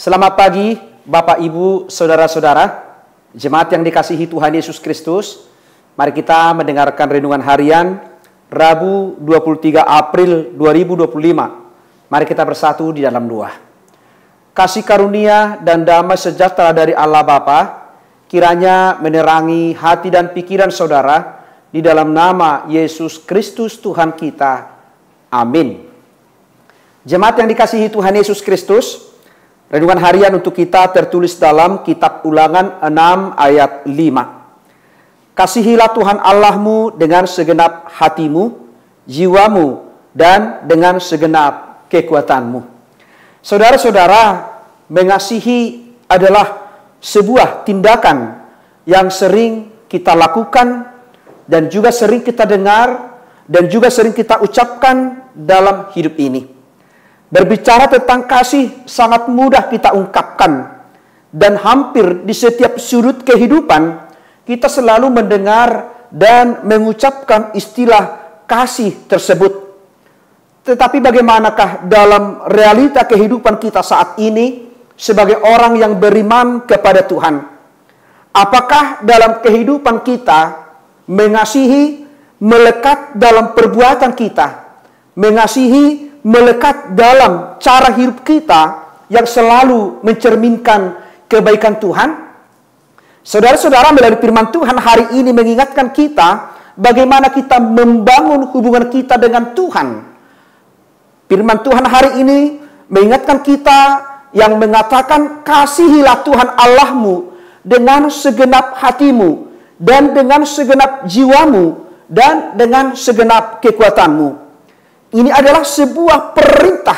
Selamat pagi Bapak Ibu Saudara-saudara, jemaat yang dikasihi Tuhan Yesus Kristus. Mari kita mendengarkan renungan harian Rabu 23 April 2025. Mari kita bersatu di dalam doa. Kasih karunia dan damai sejahtera dari Allah Bapa kiranya menerangi hati dan pikiran saudara di dalam nama Yesus Kristus Tuhan kita. Amin. Jemaat yang dikasihi Tuhan Yesus Kristus, renungan harian untuk kita tertulis dalam kitab Ulangan 6 ayat 5. Kasihilah Tuhan Allahmu dengan segenap hatimu, jiwamu, dan dengan segenap kekuatanmu. Saudara-saudara, mengasihi adalah sebuah tindakan yang sering kita lakukan dan juga sering kita dengar dan juga sering kita ucapkan dalam hidup ini. Berbicara tentang kasih sangat mudah kita ungkapkan, dan hampir di setiap sudut kehidupan kita selalu mendengar dan mengucapkan istilah kasih tersebut. Tetapi bagaimanakah dalam realita kehidupan kita saat ini sebagai orang yang beriman kepada Tuhan? Apakah dalam kehidupan kita mengasihi melekat dalam perbuatan kita, mengasihi melekat dalam cara hidup kita yang selalu mencerminkan kebaikan Tuhan? Saudara-saudara, melalui firman Tuhan hari ini mengingatkan kita bagaimana kita membangun hubungan kita dengan Tuhan. Firman Tuhan hari ini mengingatkan kita yang mengatakan, kasihilah Tuhan Allahmu dengan segenap hatimu dan dengan segenap jiwamu dan dengan segenap kekuatanmu. Ini adalah sebuah perintah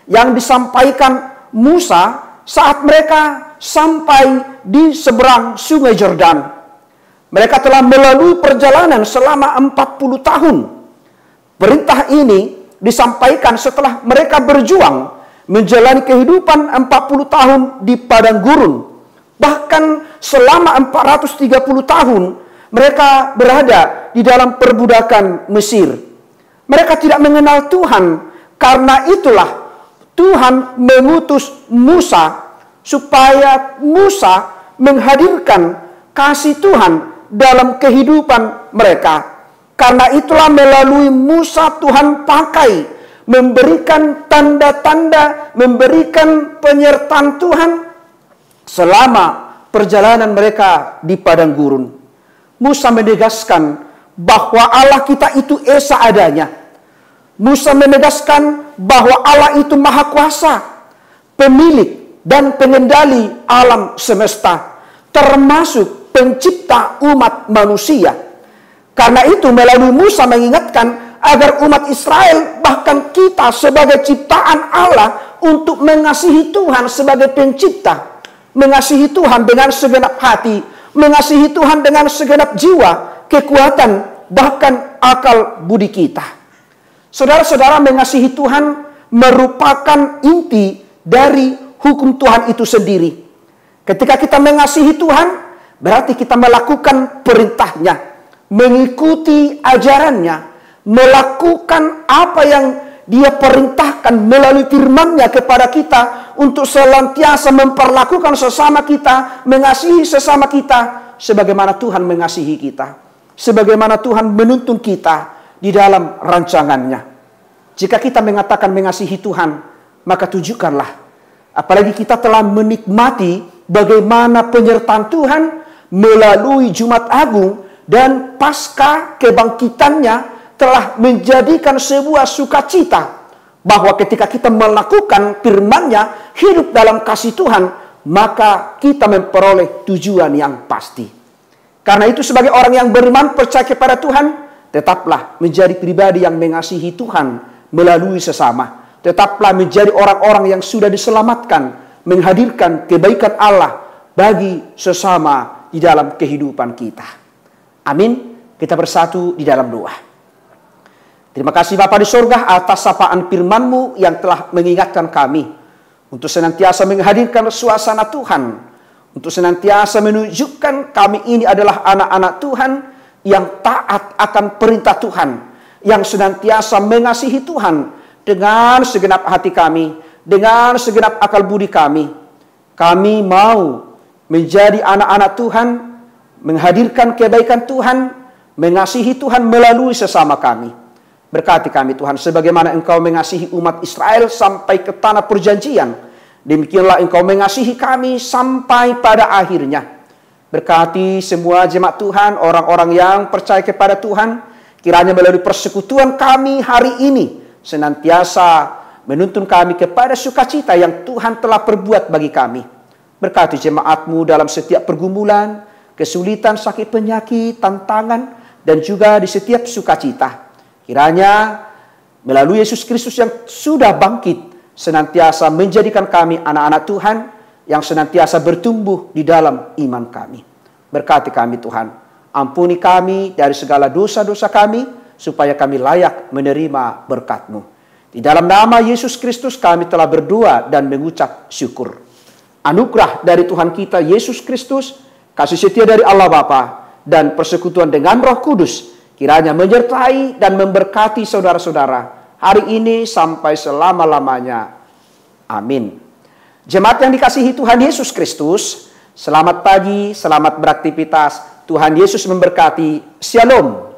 yang disampaikan Musa saat mereka sampai di seberang sungai Yordan. Mereka telah melalui perjalanan selama 40 tahun. Perintah ini disampaikan setelah mereka berjuang menjalani kehidupan 40 tahun di padang gurun. Bahkan selama 430 tahun mereka berada di dalam perbudakan Mesir. Mereka tidak mengenal Tuhan. Karena itulah Tuhan mengutus Musa supaya Musa menghadirkan kasih Tuhan dalam kehidupan mereka. Karena itulah melalui Musa Tuhan pakai memberikan tanda-tanda, memberikan penyertaan Tuhan selama perjalanan mereka di padang gurun. Musa menegaskan bahwa Allah kita itu esa adanya. Musa menegaskan bahwa Allah itu maha kuasa, pemilik dan pengendali alam semesta, termasuk pencipta umat manusia. Karena itu melalui Musa mengingatkan agar umat Israel, bahkan kita sebagai ciptaan Allah, untuk mengasihi Tuhan sebagai pencipta, mengasihi Tuhan dengan segenap hati, mengasihi Tuhan dengan segenap jiwa, kekuatan, bahkan akal budi kita. Saudara-saudara, mengasihi Tuhan merupakan inti dari hukum Tuhan itu sendiri. Ketika kita mengasihi Tuhan, berarti kita melakukan perintahnya, mengikuti ajarannya, melakukan apa yang Dia perintahkan melalui firman-Nya kepada kita untuk senantiasa memperlakukan sesama kita, mengasihi sesama kita sebagaimana Tuhan mengasihi kita, sebagaimana Tuhan menuntun kita di dalam rancangannya. Jika kita mengatakan mengasihi Tuhan, maka tunjukkanlah, apalagi kita telah menikmati bagaimana penyertaan Tuhan melalui Jumat Agung dan pasca kebangkitannya telah menjadikan sebuah sukacita, bahwa ketika kita melakukan firman-Nya, hidup dalam kasih Tuhan, maka kita memperoleh tujuan yang pasti. Karena itu sebagai orang yang beriman percaya kepada Tuhan, tetaplah menjadi pribadi yang mengasihi Tuhan melalui sesama. Tetaplah menjadi orang-orang yang sudah diselamatkan, menghadirkan kebaikan Allah bagi sesama di dalam kehidupan kita. Amin. Kita bersatu di dalam doa. Terima kasih Bapa di surga atas sapaan firman-Mu yang telah mengingatkan kami untuk senantiasa menghadirkan suasana Tuhan, untuk senantiasa menunjukkan kami ini adalah anak-anak Tuhan yang taat akan perintah Tuhan, yang senantiasa mengasihi Tuhan dengan segenap hati kami, dengan segenap akal budi kami. Kami mau menjadi anak-anak Tuhan, menghadirkan kebaikan Tuhan, mengasihi Tuhan melalui sesama kami. Berkati kami Tuhan, sebagaimana Engkau mengasihi umat Israel sampai ke tanah perjanjian, demikianlah Engkau mengasihi kami sampai pada akhirnya. Berkati semua jemaat Tuhan, orang-orang yang percaya kepada Tuhan, kiranya melalui persekutuan kami hari ini senantiasa menuntun kami kepada sukacita yang Tuhan telah perbuat bagi kami. Berkati jemaat-Mu dalam setiap pergumulan, kesulitan, sakit, penyakit, tantangan, dan juga di setiap sukacita. Kiranya melalui Yesus Kristus yang sudah bangkit, senantiasa menjadikan kami anak-anak Tuhan yang senantiasa bertumbuh di dalam iman kami. Berkati kami Tuhan, ampuni kami dari segala dosa-dosa kami, supaya kami layak menerima berkat-Mu. Di dalam nama Yesus Kristus kami telah berdoa dan mengucap syukur. Anugerah dari Tuhan kita Yesus Kristus, kasih setia dari Allah Bapa, dan persekutuan dengan Roh Kudus kiranya menyertai dan memberkati saudara-saudara hari ini sampai selama-lamanya. Amin. Jemaat yang dikasihi Tuhan Yesus Kristus, selamat pagi, selamat beraktivitas. Tuhan Yesus memberkati. Shalom.